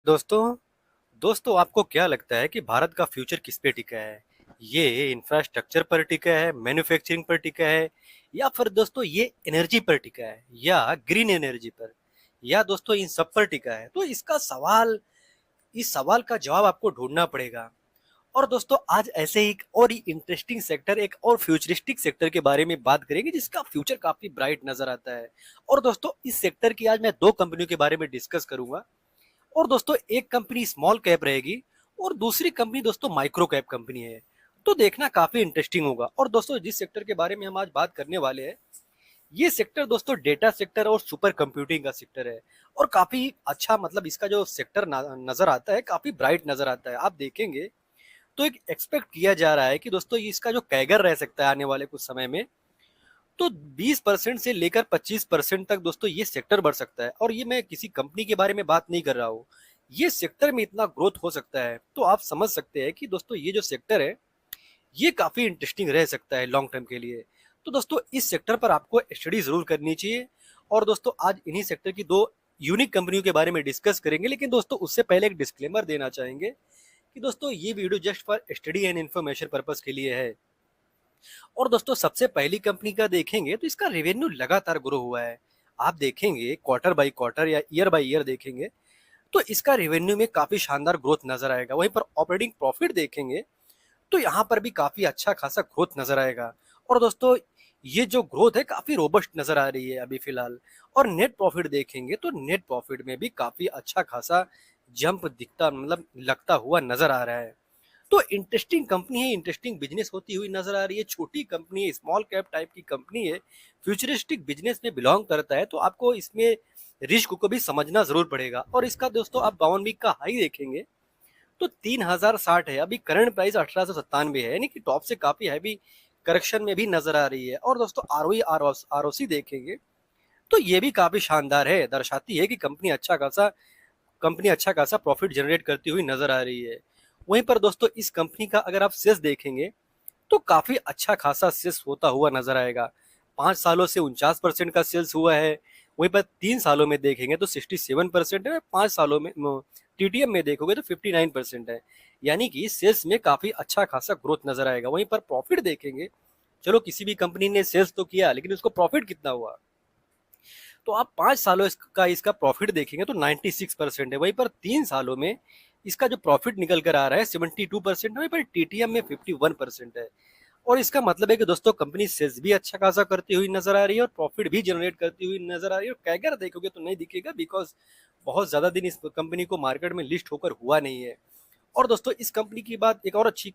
दोस्तों दोस्तों आपको क्या लगता है कि भारत का फ्यूचर किस पे टिका है? ये इंफ्रास्ट्रक्चर पर टिका है, मैन्युफैक्चरिंग पर टिका है, या फिर दोस्तों ये एनर्जी पर टिका है, या ग्रीन एनर्जी पर, या दोस्तों इन सब पर टिका है? तो इस सवाल का जवाब आपको ढूंढना पड़ेगा। और दोस्तों आज ऐसे ही एक और ही इंटरेस्टिंग सेक्टर, एक और फ्यूचरिस्टिक सेक्टर के बारे में बात करेंगे जिसका फ्यूचर काफी ब्राइट नजर आता है। और दोस्तों इस सेक्टर की आज मैं दो कंपनियों के बारे में डिस्कस करूंगा। और दोस्तों एक कंपनी स्मॉल कैप रहेगी और दूसरी कंपनी दोस्तों माइक्रो कैप कंपनी है। तो देखना काफी इंटरेस्टिंग होगा। और दोस्तों जिस सेक्टर के बारे में हम आज बात करने वाले हैं, ये सेक्टर दोस्तों डेटा सेक्टर और सुपर कंप्यूटिंग का सेक्टर है। और काफी अच्छा, मतलब इसका जो सेक्टर नजर आता है काफी ब्राइट नजर आता है। आप देखेंगे तो एक एक्सपेक्ट किया जा रहा है कि दोस्तों इसका जो कैगर रह सकता है आने वाले कुछ समय में, तो 20% से लेकर 25% तक दोस्तों ये सेक्टर बढ़ सकता है। और ये मैं किसी कंपनी के बारे में बात नहीं कर रहा हूँ, ये सेक्टर में इतना ग्रोथ हो सकता है। तो आप समझ सकते हैं कि दोस्तों ये जो सेक्टर है ये काफी इंटरेस्टिंग रह सकता है लॉन्ग टर्म के लिए। तो दोस्तों इस सेक्टर पर आपको स्टडी जरूर करनी चाहिए। और दोस्तों आज इन्हीं सेक्टर की दो यूनिक कंपनियों के बारे में डिस्कस करेंगे, लेकिन दोस्तों उससे पहले एक डिस्क्लेमर देना चाहेंगे कि दोस्तों ये video just for study and information purpose के लिए है। और दोस्तों सबसे पहली कंपनी का देखेंगे तो इसका रेवेन्यू लगातार ग्रो हुआ है। आप देखेंगे क्वार्टर बाय क्वार्टर या ईयर बाय ईयर देखेंगे तो इसका रेवेन्यू में काफी शानदार ग्रोथ नजर आएगा। वहीं पर ऑपरेटिंग प्रॉफिट देखेंगे तो यहाँ पर भी काफी अच्छा खासा ग्रोथ नजर आएगा। और दोस्तों ये जो ग्रोथ है काफी रोबस्ट नजर आ रही है अभी फिलहाल। और नेट प्रॉफिट देखेंगे तो नेट प्रॉफिट में भी काफी अच्छा खासा जंप दिखता, मतलब लगता हुआ नजर आ रहा है। तो इंटरेस्टिंग कंपनी है, इंटरेस्टिंग बिजनेस होती हुई नजर आ रही है। छोटी कंपनी है, स्मॉल कैप टाइप की कंपनी है, फ्यूचरिस्टिक बिजनेस में बिलोंग करता है। तो आपको इसमें रिस्क को भी समझना जरूर पड़ेगा। और इसका दोस्तों आप 52 वीक का हाई देखेंगे तो 3060 है। अभी करंट प्राइस 1897 है, यानी कि टॉप से काफी हैवी करेक्शन में भी नजर आ रही है। और दोस्तों आरओई आरओसी देखेंगे तो ये भी काफी शानदार है, दर्शाती है कि कंपनी अच्छा खासा प्रॉफिट जनरेट करती हुई नजर आ रही है। वहीं पर दोस्तों इस कंपनी का अगर आप सेल्स देखेंगे तो काफी अच्छा खासा सेल्स होता हुआ नजर आएगा। 5 सालों से 49% का सेल्स हुआ है। वहीं पर 3 सालों में देखेंगे तो 67% है। 5 सालों में टीटीएम में देखोगे तो 59% है। यानी कि सेल्स में काफी अच्छा खासा ग्रोथ नजर आएगा। वहीं पर प्रॉफिट देखेंगे, चलो किसी भी कंपनी ने सेल्स तो किया लेकिन उसको प्रॉफिट कितना हुआ, तो आप 5 सालों का इसका प्रॉफिट देखेंगे तो 96% है। वहीं पर 3 सालों में इसका जो प्रॉफिट निकल कर आ रहा है 72% है। वहीं पर टीटीएम में 51% है। और इसका मतलब है कि दोस्तों कंपनी सेल्स भी अच्छा खासा करती हुई नजर आ रही है और प्रॉफिट भी जनरेट करती हुई नजर आ रही है। और कैगर देखोगे तो नहीं दिखेगा, बिकॉज बहुत ज्यादा दिन इस कंपनी को मार्केट में लिस्ट होकर हुआ नहीं है। और दोस्तों इस कंपनी की बात, एक और अच्छी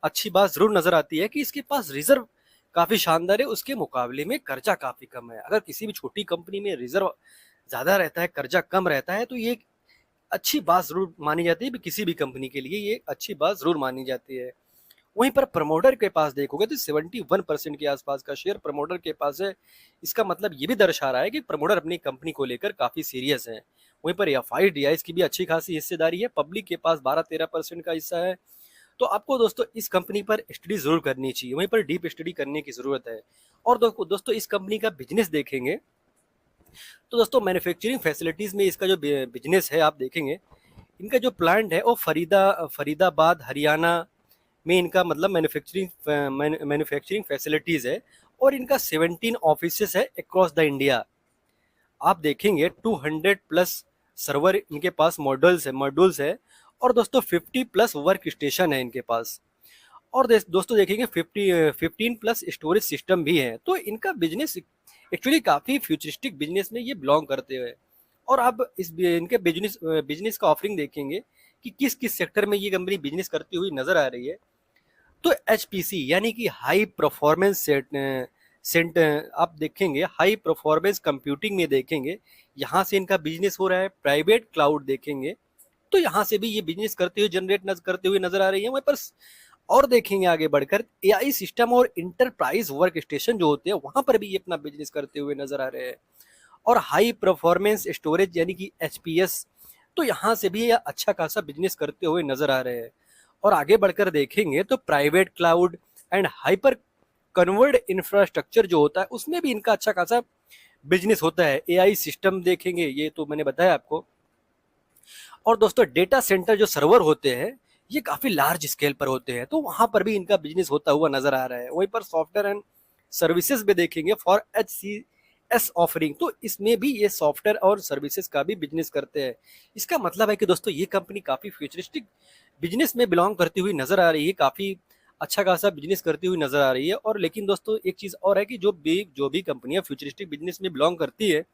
अच्छी बात जरूर नजर आती है कि इसके पास रिजर्व काफी शानदार है, उसके मुकाबले में कर्जा काफी कम है। अगर किसी भी छोटी कंपनी में रिजर्व ज्यादा रहता है, कर्जा कम रहता है, तो ये एक अच्छी बात जरूर मानी जाती है। किसी भी कंपनी के लिए ये अच्छी बात जरूर मानी जाती है। वहीं पर प्रमोटर के पास देखोगे तो 71% के आसपास का शेयर प्रमोटर के पास है। इसका मतलब ये भी दर्शा रहा है कि प्रमोटर अपनी कंपनी को लेकर काफी सीरियस है। वहीं पर एफआई डीआईएस की भी अच्छी खासी हिस्सेदारी है, पब्लिक के पास 12-13% का हिस्सा है। तो आपको दोस्तों इस कंपनी पर स्टडी जरूर करनी चाहिए, वहीं पर डीप स्टडी करने की जरूरत है। और दोस्तों इस कंपनी का बिजनेस देखेंगे तो दोस्तों मैन्युफैक्चरिंग फैसिलिटीज में इसका जो बिजनेस है आप देखेंगे, इनका जो प्लांट है वो फरीदाबाद हरियाणा में इनका मतलब मैन्युफैक्चरिंग फैसिलिटीज है। और इनका 17 ऑफिसेस है अक्रॉस द इंडिया। आप देखेंगे 200 प्लस सर्वर इनके पास मॉड्यूल्स है। और दोस्तों 50 प्लस वर्क स्टेशन है इनके पास। और दोस्तों देखेंगे 15 प्लस स्टोरेज सिस्टम भी है। तो इनका बिजनेस एक्चुअली काफी फ्यूचरिस्टिक बिजनेस में ये बिलोंग करते हुए। और आप इनके बिजनेस का ऑफरिंग देखेंगे कि किस किस सेक्टर में ये कंपनी बिजनेस करती हुई नजर आ रही है। तो एचपीसी यानी कि हाई परफॉर्मेंस सेंट आप देखेंगे, हाई परफॉर्मेंस कंप्यूटिंग में देखेंगे यहाँ से इनका बिजनेस हो रहा है। प्राइवेट क्लाउड देखेंगे तो यहाँ से भी ये बिजनेस करते हुए नजर आ रही है। वहीं पर और देखेंगे आगे बढ़कर एआई सिस्टम और इंटरप्राइज वर्क स्टेशन जो होते हैं वहां पर भी ये अपना बिजनेस करते हुए नजर आ रहे हैं। और हाई परफॉर्मेंस स्टोरेज यानी कि एचपीएस, तो यहाँ से भी ये अच्छा खासा बिजनेस करते हुए नजर आ रहे हैं। और आगे बढ़कर देखेंगे तो private cloud and hyper converged infrastructure जो होता है उसमें भी इनका अच्छा खासा बिजनेस होता है। एआई सिस्टम देखेंगे, ये तो मैंने बताया आपको। और दोस्तों डेटा सेंटर जो सर्वर होते हैं ये काफी लार्ज स्केल पर होते हैं, तो वहां पर भी इनका बिजनेस होता हुआ नजर आ रहा है। वहीं पर सॉफ्टवेयर एंड सर्विसेज में देखेंगे फॉर HCS ऑफरिंग, तो इसमें भी ये सॉफ्टवेयर और सर्विसेज का भी बिजनेस करते हैं। इसका मतलब है कि दोस्तों ये कंपनी काफी फ्यूचरिस्टिक बिजनेस में बिलोंग करती हुई नजर आ रही है, काफी अच्छा खासा बिजनेस करती हुई नजर आ रही है। और लेकिन दोस्तों एक चीज और है कि जो भी कंपनियां फ्यूचरिस्टिक बिजनेस में बिलोंग करती है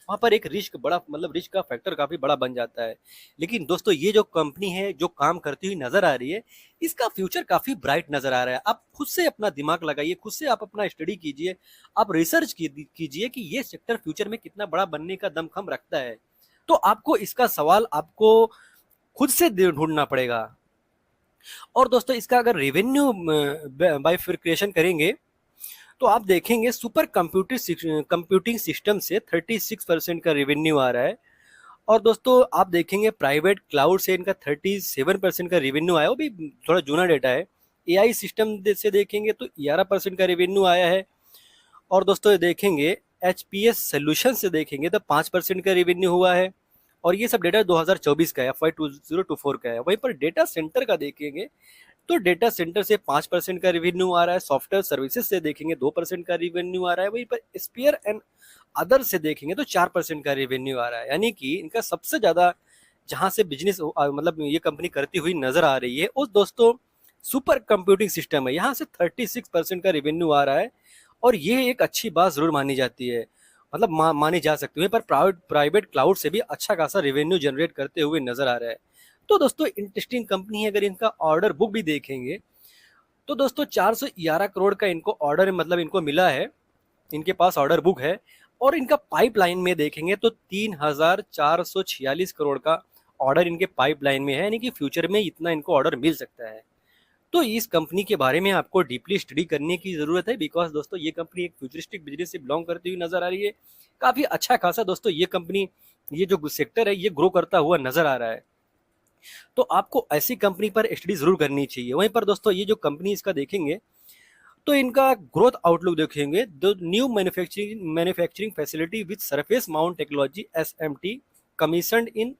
वहां पर एक रिस्क बड़ा, मतलब रिस्क का फैक्टर काफी बड़ा बन जाता है। लेकिन दोस्तों ये जो कंपनी है जो काम करती हुई नजर आ रही है, इसका फ्यूचर काफी ब्राइट नजर आ रहा है। आप खुद से अपना दिमाग लगाइए, खुद से आप अपना स्टडी कीजिए, आप रिसर्च कीजिए कि ये सेक्टर फ्यूचर में कितना बड़ा बनने का दमखम रखता है। तो आपको इसका सवाल आपको खुद से ढूंढना पड़ेगा। और दोस्तों इसका अगर रेवेन्यू बाइफरकेशन करेंगे तो आप देखेंगे सुपर कंप्यूटिंग सिस्टम से 36% का रेवेन्यू आ रहा है। और दोस्तों आप देखेंगे प्राइवेट क्लाउड से इनका 37% का रेवेन्यू आया, वो भी थोड़ा जूना डेटा है। एआई सिस्टम से देखेंगे तो 11% का रेवेन्यू आया है। और दोस्तों ये देखेंगे एचपीएस सोल्यूशन से देखेंगे तो 5% का रेवेन्यू हुआ है। और ये सब डेटा 2024 का है, FY 2024 का है। वहीं पर डेटा सेंटर का देखेंगे तो डेटा सेंटर से 5% का रेवेन्यू आ रहा है। सॉफ्टवेयर सर्विसेज से देखेंगे 2% का रेवेन्यू आ रहा है। वहीं पर स्पेयर एंड अदर से देखेंगे तो 4% का रेवेन्यू आ रहा है। यानी कि इनका सबसे ज्यादा जहां से बिजनेस मतलब ये कंपनी करती हुई नजर आ रही है उस दोस्तों सुपर कंप्यूटिंग सिस्टम है, यहाँ से 36% का रेवेन्यू आ रहा है। और ये एक अच्छी बात जरूर मानी जाती है, मतलब मानी जा सकती है। पर प्राइवेट क्लाउड से भी अच्छा खासा रेवेन्यू जनरेट करते हुए नजर आ रहा है। तो दोस्तों इंटरेस्टिंग कंपनी है। अगर इनका ऑर्डर बुक भी देखेंगे तो दोस्तों 411 करोड़ का इनको ऑर्डर, मतलब इनको मिला है, इनके पास ऑर्डर बुक है। और इनका पाइपलाइन में देखेंगे तो 3,446 करोड़ का ऑर्डर इनके पाइपलाइन में है, यानी कि फ्यूचर में इतना इनको ऑर्डर मिल सकता है। तो इस कंपनी के बारे में आपको डीपली स्टडी करने की जरूरत है, बिकॉज दोस्तों ये कंपनी एक फ्यूचरिस्टिक बिजनेस से बिलोंग करती हुई नजर आ रही है। काफी अच्छा खासा दोस्तों ये कंपनी, ये जो सेक्टर है ये ग्रो करता हुआ नजर आ रहा है। तो आपको ऐसी कंपनी पर स्टडी जरूर करनी चाहिए। वहीं पर दोस्तों ये जो कंपनी इसका देखेंगे तो इनका ग्रोथ आउटलुक देखेंगे, the new manufacturing facility with surface mount technology SMT commissioned in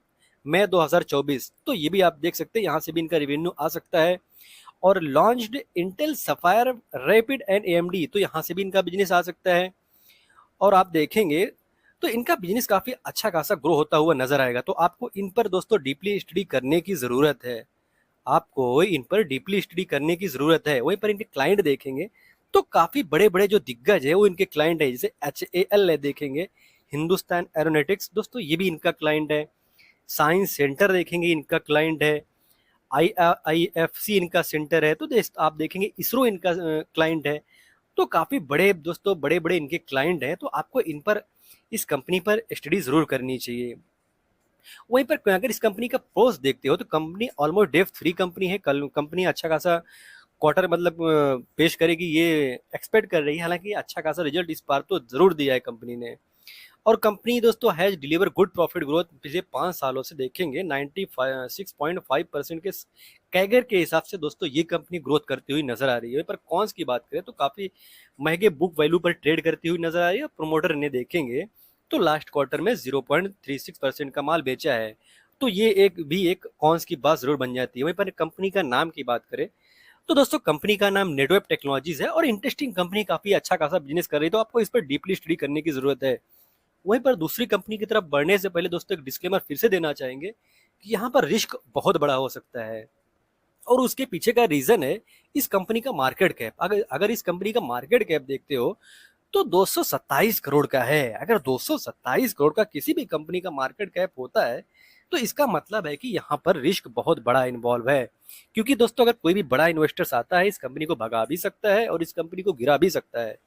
May 2024, तो ये भी आप देख सकते हैं, यहाँ से भी इनका रेवेन्यू आ सकता है। और launched Intel sapphire rapid and AMD, तो यहाँ से भी इनका बिजनेस आ सकता है। और आप देखेंगे तो इनका बिजनेस काफी अच्छा खासा ग्रो होता हुआ नजर आएगा। तो आपको इन पर दोस्तों डीपली स्टडी करने की जरूरत है, आपको इन पर डीपली स्टडी करने की जरूरत है। वहीं पर इनके क्लाइंट देखेंगे तो काफी बड़े बड़े जो दिग्गज है वो इनके क्लाइंट है, जैसे HAL देखेंगे, हिंदुस्तान एरोनॉटिक्स, दोस्तों ये भी इनका क्लाइंट है। साइंस सेंटर देखेंगे इनका क्लाइंट है। IFC इनका सेंटर है। तो आप देखेंगे इसरो इनका क्लाइंट है। तो काफी बड़े दोस्तों बड़े बड़े इनके क्लाइंट हैं, तो आपको इन पर, इस कंपनी पर स्टडी जरूर करनी चाहिए। वहीं पर अगर इस कंपनी का प्रोस देखते हो तो company almost depth free company है। कल कंपनी अच्छा खासा क्वार्टर मतलब पेश करेगी ये एक्सपेक्ट कर रही है। हालांकि अच्छा खासा रिजल्ट इस बार तो जरूर दिया है कंपनी ने। और कंपनी दोस्तों has deliver good profit growth, पिछले 5 सालों से देखेंगे 96.5% के कैगर के हिसाब से दोस्तों ये कंपनी ग्रोथ करती हुई नजर आ रही है। पर कॉन्स की बात करें तो काफी महंगे बुक वैल्यू पर ट्रेड करती हुई नजर आ रही है। प्रोमोटर ने देखेंगे तो लास्ट क्वार्टर में 0.36% का माल बेचा है। तो ये एक कॉन्स की बात जरूर बन जाती है। वहीं पर कंपनी का नाम की बात करें तो दोस्तों कंपनी का नाम नेटवेब टेक्नोलॉजीज है। और इंटरेस्टिंग कंपनी, काफी अच्छा खासा बिजनेस कर रही है, तो आपको इस पर डीपली स्टडी करने की जरूरत है। वहीं पर दूसरी कंपनी की तरफ बढ़ने से पहले दोस्तों एक डिस्क्लेमर फिर से देना चाहेंगे कि यहाँ पर रिस्क बहुत बड़ा हो सकता है। और उसके पीछे का रीजन है इस कंपनी का मार्केट कैप। अगर इस कंपनी का मार्केट कैप देखते हो तो 227 करोड़ का है। अगर 227 करोड़ का किसी भी कंपनी का मार्केट कैप होता है तो इसका मतलब है कि यहाँ पर रिस्क बहुत बड़ा इन्वॉल्व है। क्योंकि दोस्तों अगर कोई भी बड़ा इन्वेस्टर्स आता है इस कंपनी को भगा भी सकता है और इस कंपनी को गिरा भी सकता है।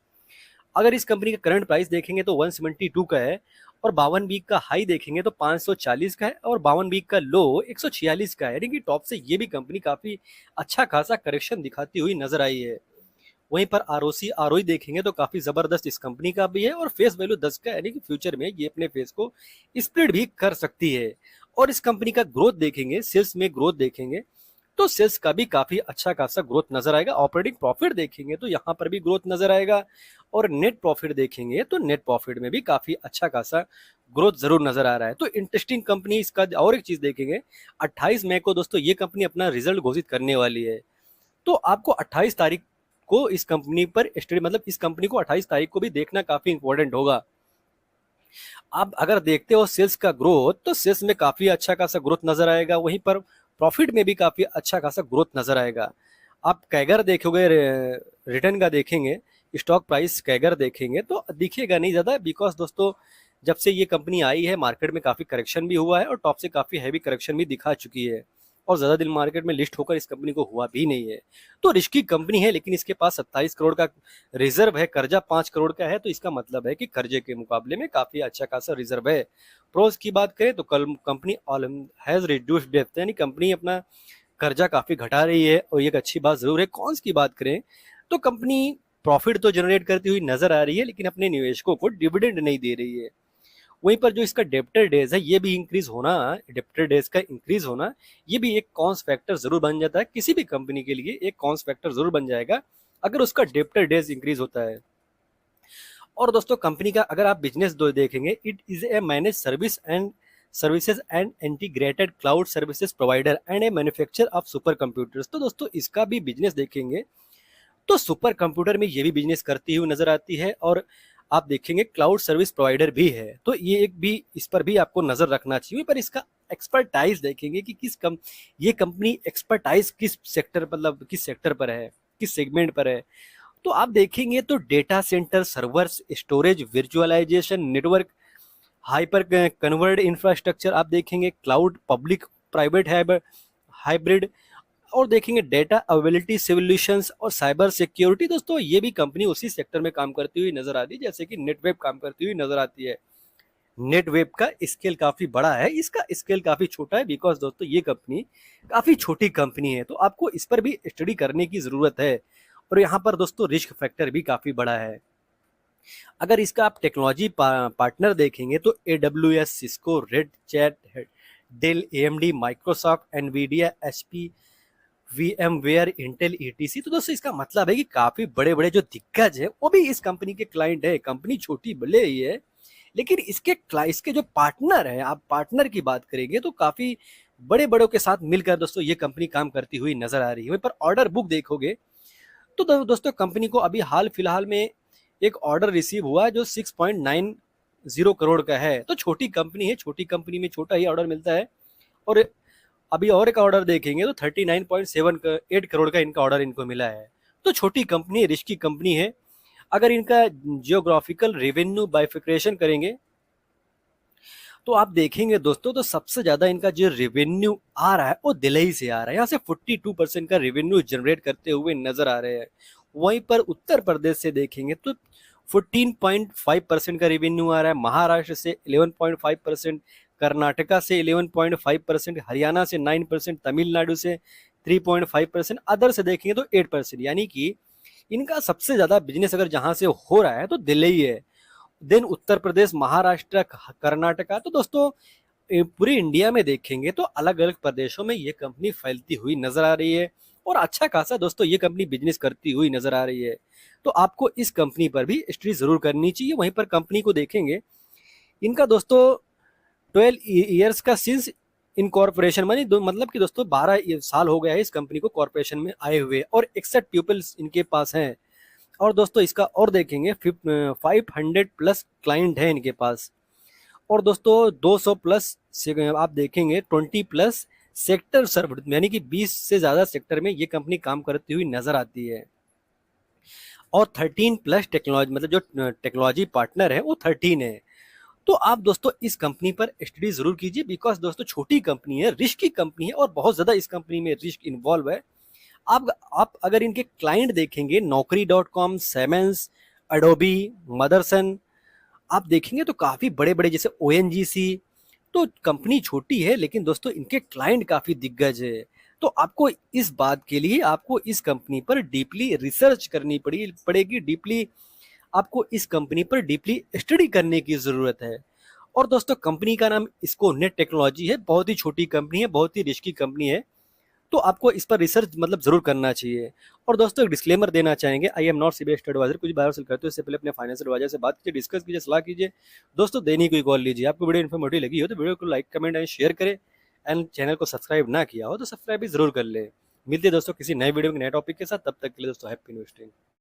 अगर इस कंपनी का करंट प्राइस देखेंगे तो 172 का है। और 52 वीक का हाई देखेंगे तो 540 का है। और 52 वीक का लो 146 का है, यानी कि टॉप से ये भी कंपनी काफी अच्छा खासा करेक्शन दिखाती हुई नजर आई है। वहीं पर ROI देखेंगे तो काफी जबरदस्त इस कंपनी का भी है। और फेस वैल्यू 10 का है, यानी कि फ्यूचर में ये अपने फेस को स्प्लिट भी कर सकती है। और इस कंपनी का ग्रोथ देखेंगे, सेल्स में ग्रोथ देखेंगे तो सेल्स का भी काफी अच्छा खासा ग्रोथ नजर आएगा। ऑपरेटिंग प्रॉफिट देखेंगे तो यहाँ पर भी ग्रोथ नजर आएगा। और नेट प्रॉफिट देखेंगे तो नेट प्रॉफिट में भी काफी अच्छा खासा ग्रोथ जरूर नजर आ रहा है। तो इंटरेस्टिंग कंपनी इसका और एक चीज देखेंगे, 28 मई को दोस्तों ये कंपनी अपना रिजल्ट घोषित करने वाली है। तो आपको 28 तारीख को इस कंपनी पर स्टडी, मतलब इस कंपनी को 28 तारीख को भी देखना काफी इंपॉर्टेंट होगा। आप अगर देखते हो सेल्स का ग्रोथ, तो सेल्स में काफी अच्छा खासा ग्रोथ नजर आएगा, वहीं पर प्रॉफिट में भी काफी अच्छा खासा ग्रोथ नजर आएगा। आप कैगर देखोगे, रिटर्न का देखेंगे, स्टॉक प्राइस कैगर देखेंगे तो दिखेगा नहीं ज्यादा, बिकॉज दोस्तों जब से ये कंपनी आई है मार्केट में काफी करेक्शन भी हुआ है और टॉप से काफी हैवी करेक्शन भी दिखा चुकी है, और ज्यादा दिन मार्केट में लिस्ट होकर इस कंपनी को हुआ भी नहीं है। तो रिस्की कंपनी है, लेकिन इसके पास 27 करोड़ का रिजर्व है, कर्जा 5 करोड़ का है, तो इसका मतलब है कि कर्जे के मुकाबले में काफी अच्छा खासा रिजर्व है। प्रोज की बात करें तो कल कंपनी हैज रिड्यूस्ड डेब्ट, यानी कंपनी अपना कर्जा काफी घटा रही है, और एक अच्छी बात जरूर है। कॉन्स की बात करें तो कंपनी प्रॉफिट तो जनरेट करती हुई नजर आ रही है, लेकिन अपने निवेशकों को डिविडेंड नहीं दे रही है। वहीं पर जो इसका डेब्टर डेज है ये भी इंक्रीज होना, डेब्टर डेज का इंक्रीज होना, ये भी एक कॉन्स फैक्टर जरूर बन जाता है, किसी भी कंपनी के लिए एक कॉन्स फैक्टर जरूर बन जाएगा अगर उसका डेब्टर डेज इंक्रीज होता है। और दोस्तों कंपनी का अगर आप बिजनेस दो देखेंगे, it is a manage services and integrated cloud services provider and A manufacture of super computers. तो दोस्तों इसका भी बिजनेस देखेंगे तो सुपर कंप्यूटर में ये भी बिजनेस करती हुई नजर आती है, और आप देखेंगे क्लाउड सर्विस प्रोवाइडर भी है, तो ये एक भी, इस पर भी आपको नजर रखना चाहिए। पर इसका एक्सपर्टाइज देखेंगे कि ये कंपनी एक्सपर्टाइज किस सेक्टर, मतलब किस सेक्टर पर है, किस सेगमेंट पर है। तो आप देखेंगे तो data centre, servers, storage, virtualisation, network, hyper convert infrastructure, आप देखेंगे क्लाउड, पब्लिक प्राइवेट हाइब्रिड, और देखेंगे डेटा अवेलेबिलिटी सॉल्यूशंस और साइबर सिक्योरिटी। दोस्तों ये भी कंपनी उसी सेक्टर में काम करती हुई नजर आती है जैसे कि नेटवेब काम करती हुई नजर आती है। नेटवेब का स्केल काफी बड़ा है, इसका स्केल काफी छोटा है, बिकॉज दोस्तों ये कंपनी काफी छोटी कंपनी है, तो आपको इस पर भी स्टडी करने की जरूरत है। और यहाँ पर दोस्तों रिस्क फैक्टर भी काफी बड़ा है। अगर इसका आप टेक्नोलॉजी पार्टनर देखेंगे तो AWS, Cisco, red hat, Dell, AMD, Microsoft, Nvidia, HP, VMware, Intel, ETC। तो दोस्तों इसका मतलब है कि काफी बड़े बड़े जो दिग्गज है वो भी इस कंपनी के क्लाइंट है। कंपनी छोटी भले ही है, लेकिन इसके जो पार्टनर है, आप पार्टनर की बात करेंगे तो काफी बड़े बड़ों के साथ मिलकर दोस्तों ये कंपनी काम करती हुई नजर आ रही है। वहीं पर ऑर्डर बुक देखोगे तो दोस्तों कंपनी को अभी हाल फिलहाल में एक ऑर्डर रिसीव हुआ जो 6.90 करोड़ का है। तो छोटी कंपनी है, छोटी कंपनी में छोटा ही ऑर्डर मिलता है। और अभी और एक ऑर्डर देखेंगे तो 39.78 करोड़ का इनका ऑर्डर इनको मिला है। तो छोटी कंपनी, रिस्की कंपनी है। अगर इनका जियोग्राफिकल रेवेन्यू बाइफिकेशन करेंगे तो आप देखेंगे दोस्तों, तो सबसे ज्यादा इनका जो रेवेन्यू आ रहा है वो दिल्ली से आ रहा है, यहाँ से 42% का रेवेन्यू जनरेट करते हुए नजर आ रहे हैं। वहीं पर उत्तर प्रदेश से देखेंगे तो 14.5% का रेवेन्यू आ रहा है, महाराष्ट्र से 11.5%, कर्नाटका से 11.5%, हरियाणा से 9%, तमिलनाडु से 3.5%, अदर से देखेंगे तो 8%। यानी कि इनका सबसे ज्यादा बिजनेस अगर जहां से हो रहा है तो दिल्ली है, देन उत्तर प्रदेश, महाराष्ट्र, कर्नाटका। तो दोस्तों पूरी इंडिया में देखेंगे तो अलग अलग प्रदेशों में ये कंपनी फैलती हुई नजर आ रही है, और अच्छा खासा दोस्तों ये कंपनी बिजनेस करती हुई नजर आ रही है। तो आपको इस कंपनी पर भी स्टडी जरूर करनी चाहिए। वहीं पर कंपनी को देखेंगे, इनका दोस्तों 12 ईयर्स का सिंस इनकॉर्पोरेशन, मतलब कि दोस्तों 12 साल हो गया है इस कंपनी को कॉर्पोरेशन में आए हुए, और 61 पीपल्स इनके पास हैं। और दोस्तों इसका और देखेंगे 500 प्लस क्लाइंट है इनके पास, और दोस्तों 200 प्लस आप देखेंगे 20 प्लस सेक्टर सर्व, यानी कि 20 से ज्यादा सेक्टर में ये कंपनी काम करती हुई नजर आती है। और 13 प्लस टेक्नोलॉजी, मतलब जो टेक्नोलॉजी पार्टनर है वो 13 है। तो आप दोस्तों इस कंपनी पर स्टडी जरूर कीजिए, बिकॉज दोस्तों छोटी कंपनी है, रिस्क की कंपनी है, और बहुत ज्यादा इस कंपनी में रिस्क इन्वॉल्व है। आप अगर इनके क्लाइंट देखेंगे, Naukri.com, सेमेंस, एडोबी, मदरसन, आप देखेंगे तो काफी बड़े बड़े, जैसे ONGC। तो कंपनी छोटी है, लेकिन दोस्तों इनके क्लाइंट काफी दिग्गज है। तो आपको इस बात के लिए आपको इस कंपनी पर डीपली रिसर्च करनी पड़ेगी, डीपली आपको इस कंपनी पर डीपली स्टडी करने की जरूरत है। और दोस्तों कंपनी का नाम इसको नेट टेक्नोलॉजी है, बहुत ही छोटी कंपनी है, बहुत ही रिस्की कंपनी है। तो आपको इस पर रिसर्च मतलब ज़रूर करना चाहिए। और दोस्तों एक डिस्क्लेमर देना चाहेंगे, I am not CBSE adviser. कुछ बार सेल करते हो इससे पहले अपने फाइनेंशियल एडवाइजर से बात कीजिए, डिस्कस कीजिए, सलाह कीजिए। दोस्तों देनी कोई कॉल लीजिए। आपको वीडियो इन्फॉर्मेटिव लगी हो तो वीडियो को लाइक, कमेंट एंड शेयर करें। एंड चैनल को सब्सक्राइब ना किया हो तो सब्सक्राइब भी जरूर कर ले। मिलते हैं दोस्तों किसी नए वीडियो में नए टॉपिक के साथ। तब तक के लिए दोस्तों हैप्पी इन्वेस्टिंग।